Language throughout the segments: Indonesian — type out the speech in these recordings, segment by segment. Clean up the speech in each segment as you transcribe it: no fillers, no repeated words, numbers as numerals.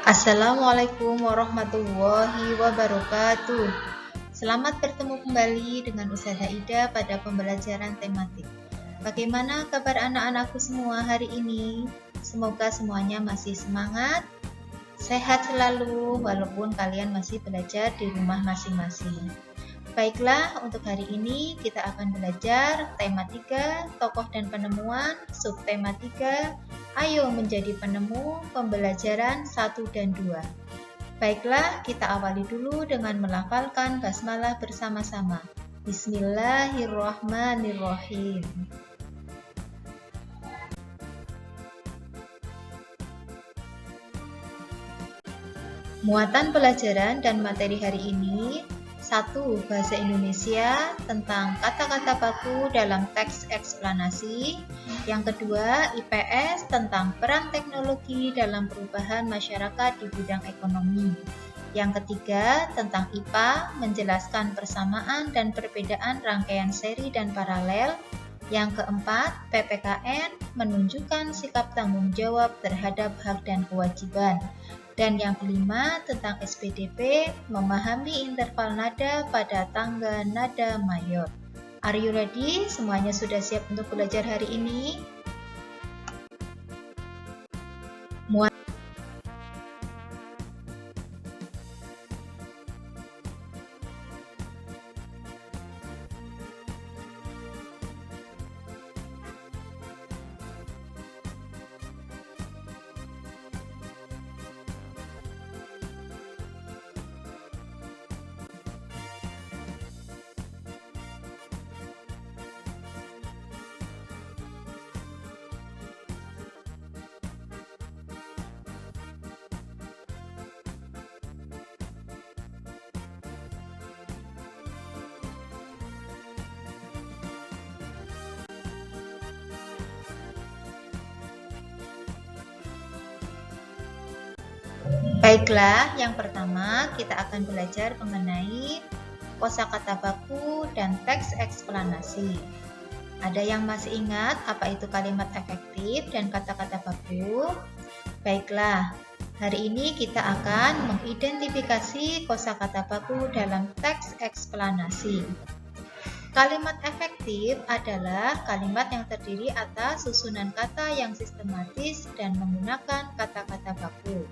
Assalamualaikum warahmatullahi wabarakatuh. Selamat bertemu kembali dengan Ustazah Ida pada pembelajaran tematik. Bagaimana kabar anak-anakku semua hari ini? Semoga semuanya masih semangat, sehat selalu walaupun kalian masih belajar di rumah masing-masing. Baiklah, untuk hari ini kita akan belajar tema 3, tokoh dan penemuan, subtema 3, ayo menjadi penemu, pembelajaran 1 dan 2. Baiklah, kita awali dulu dengan melafalkan basmalah bersama-sama. Bismillahirrahmanirrahim. Muatan pelajaran dan materi hari ini: 1. Bahasa Indonesia tentang kata-kata baku dalam teks eksplanasi. Yang kedua, IPS tentang peran teknologi dalam perubahan masyarakat di bidang ekonomi. Yang ketiga, tentang IPA, menjelaskan persamaan dan perbedaan rangkaian seri dan paralel. Yang keempat, PPKN, menunjukkan sikap tanggung jawab terhadap hak dan kewajiban. Dan yang kelima, tentang SPDP, memahami interval nada pada tangga nada mayor. Are you ready? Semuanya sudah siap untuk belajar hari ini? Baiklah, yang pertama kita akan belajar mengenai kosakata baku dan teks eksplanasi. Ada yang masih ingat apa itu kalimat efektif dan kata-kata baku? Baiklah, hari ini kita akan mengidentifikasi kosakata baku dalam teks eksplanasi. Kalimat efektif adalah kalimat yang terdiri atas susunan kata yang sistematis dan menggunakan kata-kata baku.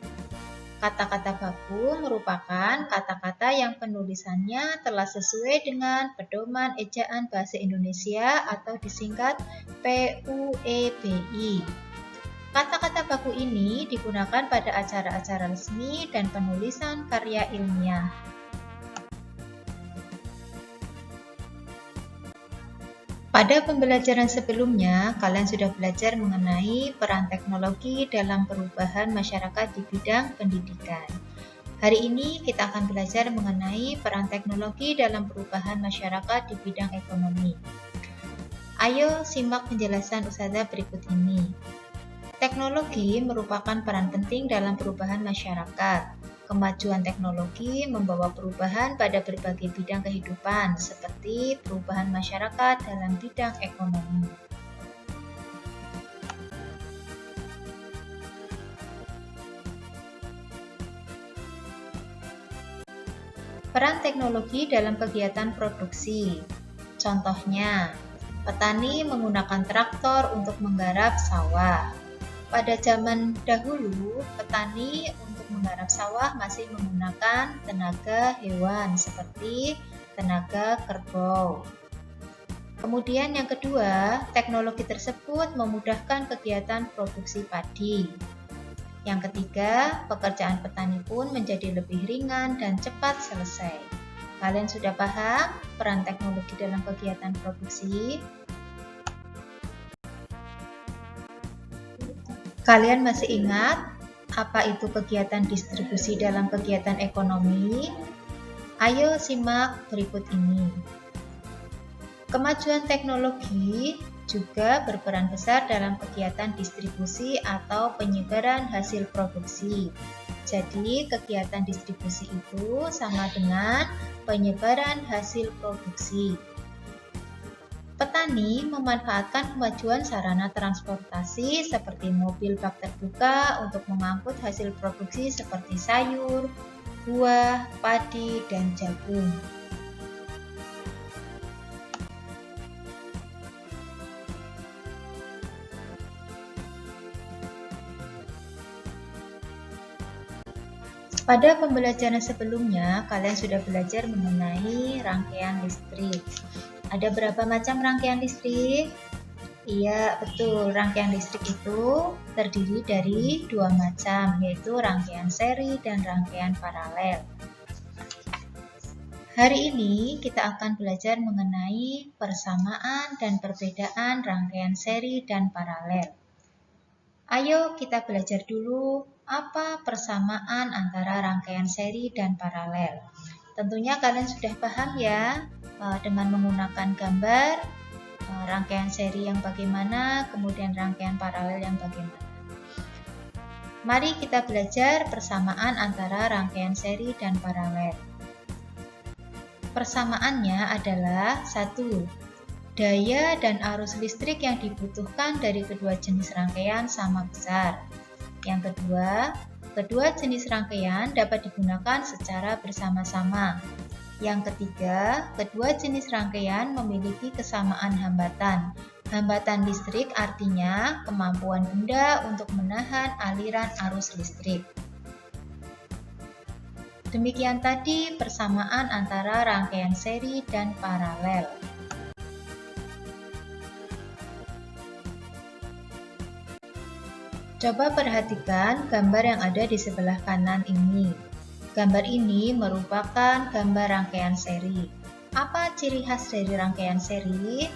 Kata-kata baku merupakan kata-kata yang penulisannya telah sesuai dengan pedoman ejaan bahasa Indonesia atau disingkat PUEBI. Kata-kata baku ini digunakan pada acara-acara resmi dan penulisan karya ilmiah. Pada pembelajaran sebelumnya, kalian sudah belajar mengenai peran teknologi dalam perubahan masyarakat di bidang pendidikan. Hari ini kita akan belajar mengenai peran teknologi dalam perubahan masyarakat di bidang ekonomi. Ayo simak penjelasan Ustazah berikut ini. Teknologi merupakan peran penting dalam perubahan masyarakat. Kemajuan teknologi membawa perubahan pada berbagai bidang kehidupan, seperti perubahan masyarakat dalam bidang ekonomi. Peran teknologi dalam kegiatan produksi. Contohnya, petani menggunakan traktor untuk menggarap sawah. Pada zaman dahulu, petani untuk menggarap sawah masih menggunakan tenaga hewan seperti tenaga kerbau. Kemudian yang kedua, teknologi tersebut memudahkan kegiatan produksi padi. Yang ketiga, pekerjaan petani pun menjadi lebih ringan dan cepat selesai. Kalian sudah paham peran teknologi dalam kegiatan produksi? Kalian masih ingat apa itu kegiatan distribusi dalam kegiatan ekonomi? Ayo simak berikut ini. Kemajuan teknologi juga berperan besar dalam kegiatan distribusi atau penyebaran hasil produksi. Jadi, kegiatan distribusi itu sama dengan penyebaran hasil produksi. Petani memanfaatkan kemajuan sarana transportasi seperti mobil bak terbuka untuk mengangkut hasil produksi seperti sayur, buah, padi, dan jagung. Pada pembelajaran sebelumnya, kalian sudah belajar mengenai rangkaian listrik. Ada berapa macam rangkaian listrik? Iya, betul. Rangkaian listrik itu terdiri dari dua macam, yaitu rangkaian seri dan rangkaian paralel. Hari ini kita akan belajar mengenai persamaan dan perbedaan rangkaian seri dan paralel. Ayo kita belajar dulu apa persamaan antara rangkaian seri dan paralel. Tentunya kalian sudah paham ya dengan menggunakan gambar rangkaian seri yang bagaimana, kemudian rangkaian paralel yang bagaimana. Mari kita belajar persamaan antara rangkaian seri dan paralel. Persamaannya adalah 1. Daya dan arus listrik yang dibutuhkan dari kedua jenis rangkaian sama besar. Yang kedua, kedua jenis rangkaian dapat digunakan secara bersama-sama. Yang ketiga, kedua jenis rangkaian memiliki kesamaan hambatan. Hambatan listrik artinya kemampuan benda untuk menahan aliran arus listrik. Demikian tadi persamaan antara rangkaian seri dan paralel. Coba perhatikan gambar yang ada di sebelah kanan ini. Gambar ini merupakan gambar rangkaian seri. Apa ciri khas dari rangkaian seri?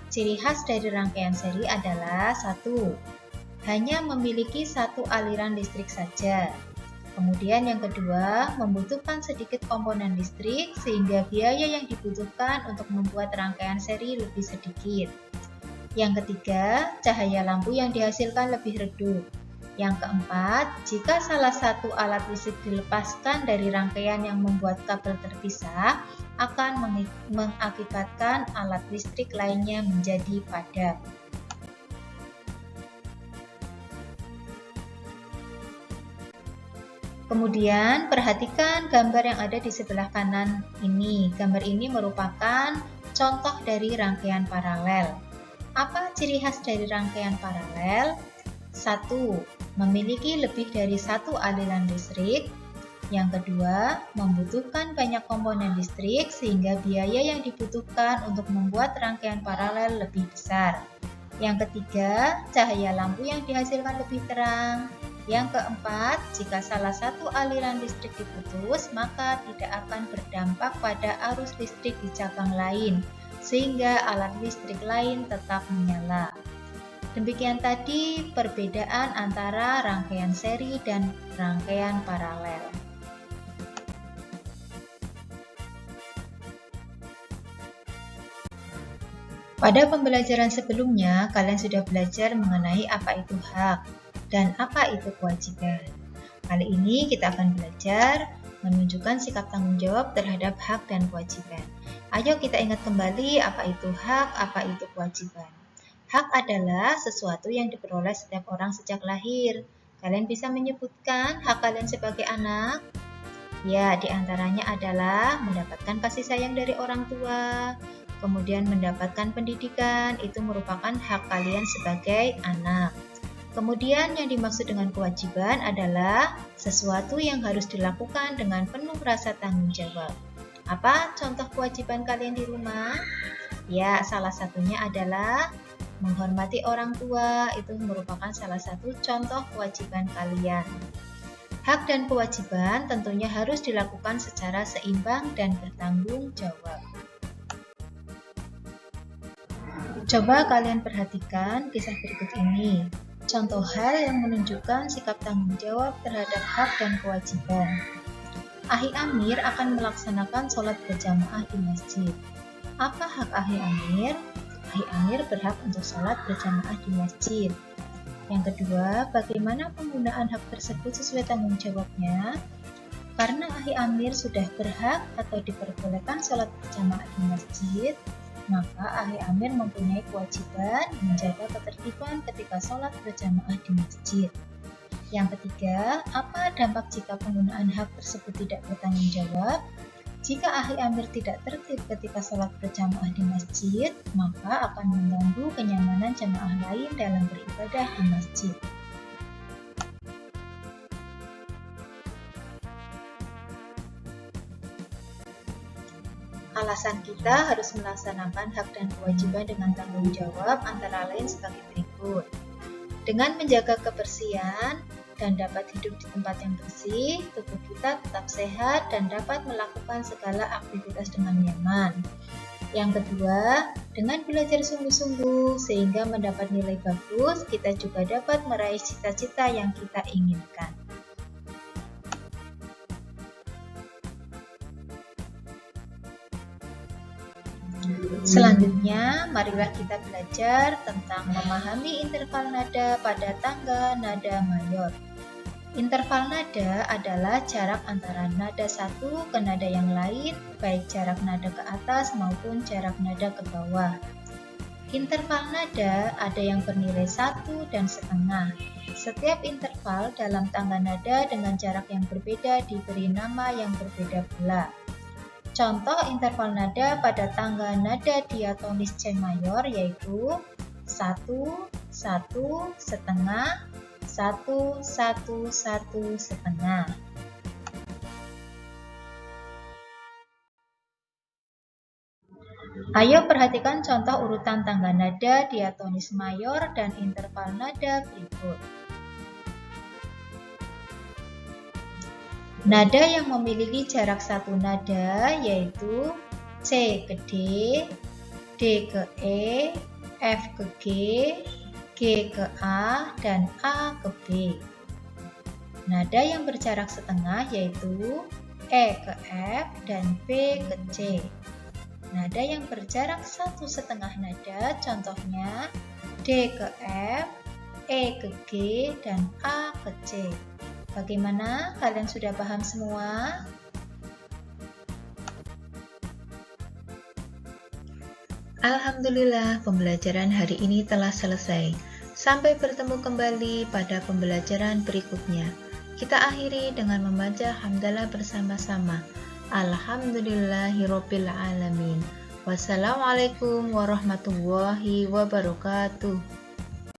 Ciri khas dari rangkaian seri adalah 1. Hanya memiliki satu aliran listrik saja. Kemudian yang kedua, membutuhkan sedikit komponen listrik sehingga biaya yang dibutuhkan untuk membuat rangkaian seri lebih sedikit. Yang ketiga, cahaya lampu yang dihasilkan lebih redup. Yang keempat, jika salah satu alat listrik dilepaskan dari rangkaian yang membuat kabel terpisah, akan mengakibatkan alat listrik lainnya menjadi padam. Kemudian, perhatikan gambar yang ada di sebelah kanan ini. Gambar ini merupakan contoh dari rangkaian paralel. Apa ciri khas dari rangkaian paralel? 1. Memiliki lebih dari satu aliran listrik. Yang kedua, membutuhkan banyak komponen listrik sehingga biaya yang dibutuhkan untuk membuat rangkaian paralel lebih besar. Yang ketiga, cahaya lampu yang dihasilkan lebih terang. Yang keempat, jika salah satu aliran listrik diputus, maka tidak akan berdampak pada arus listrik di cabang lain, sehingga alat listrik lain tetap menyala. Demikian tadi perbedaan antara rangkaian seri dan rangkaian paralel. Pada pembelajaran sebelumnya, kalian sudah belajar mengenai apa itu hak dan apa itu kewajiban. Kali ini kita akan belajar menunjukkan sikap tanggung jawab terhadap hak dan kewajiban. Ayo kita ingat kembali apa itu hak, apa itu kewajiban. Hak adalah sesuatu yang diperoleh setiap orang sejak lahir. Kalian bisa menyebutkan hak kalian sebagai anak? Ya, diantaranya adalah mendapatkan kasih sayang dari orang tua, kemudian mendapatkan pendidikan, itu merupakan hak kalian sebagai anak. Kemudian yang dimaksud dengan kewajiban adalah sesuatu yang harus dilakukan dengan penuh rasa tanggung jawab. Apa contoh kewajiban kalian di rumah? Ya, salah satunya adalah menghormati orang tua, itu merupakan salah satu contoh kewajiban kalian. Hak dan kewajiban tentunya harus dilakukan secara seimbang dan bertanggung jawab. Coba kalian perhatikan kisah berikut ini. Contoh hal yang menunjukkan sikap tanggung jawab terhadap hak dan kewajiban. Ahi Amir akan melaksanakan sholat berjamaah di masjid. Apa hak Ahi Amir? Ahi Amir berhak untuk sholat berjamaah di masjid. Yang kedua, bagaimana penggunaan hak tersebut sesuai tanggung jawabnya? Karena Ahi Amir sudah berhak atau diperbolehkan sholat berjamaah di masjid, maka Ahli Amir mempunyai kewajiban menjaga ketertiban ketika sholat berjamaah di masjid. Yang ketiga, apa dampak jika penggunaan hak tersebut tidak bertanggung jawab? Jika Ahli Amir tidak tertib ketika sholat berjamaah di masjid, maka akan mengganggu kenyamanan jamaah lain dalam beribadah di masjid. Alasan kita harus melaksanakan hak dan kewajiban dengan tanggung jawab antara lain sebagai berikut. Dengan menjaga kebersihan dan dapat hidup di tempat yang bersih, tubuh kita tetap sehat dan dapat melakukan segala aktivitas dengan nyaman. Yang kedua, dengan belajar sungguh-sungguh sehingga mendapat nilai bagus, kita juga dapat meraih cita-cita yang kita inginkan. Selanjutnya, marilah kita belajar tentang memahami interval nada pada tangga nada mayor. Interval nada adalah jarak antara nada satu ke nada yang lain, baik jarak nada ke atas maupun jarak nada ke bawah. Interval nada ada yang bernilai 1 dan setengah. Setiap interval dalam tangga nada dengan jarak yang berbeda diberi nama yang berbeda pula. Contoh interval nada pada tangga nada diatonis C mayor yaitu 1, 1, setengah, 1, 1, 1, setengah. Ayo perhatikan contoh urutan tangga nada diatonis mayor dan interval nada berikut. Nada yang memiliki jarak satu nada yaitu C ke D ke E, F ke G, G ke A, dan A ke B. Nada yang berjarak setengah yaitu E ke F dan B ke C. Nada yang berjarak 1,5 nada contohnya D ke F, E ke G, dan A ke C. Bagaimana? Kalian sudah paham semua? Alhamdulillah, pembelajaran hari ini telah selesai. Sampai bertemu kembali pada pembelajaran berikutnya. Kita akhiri dengan membaca hamdalah bersama-sama. Alhamdulillahirabbil alamin. Wassalamualaikum warahmatullahi wabarakatuh.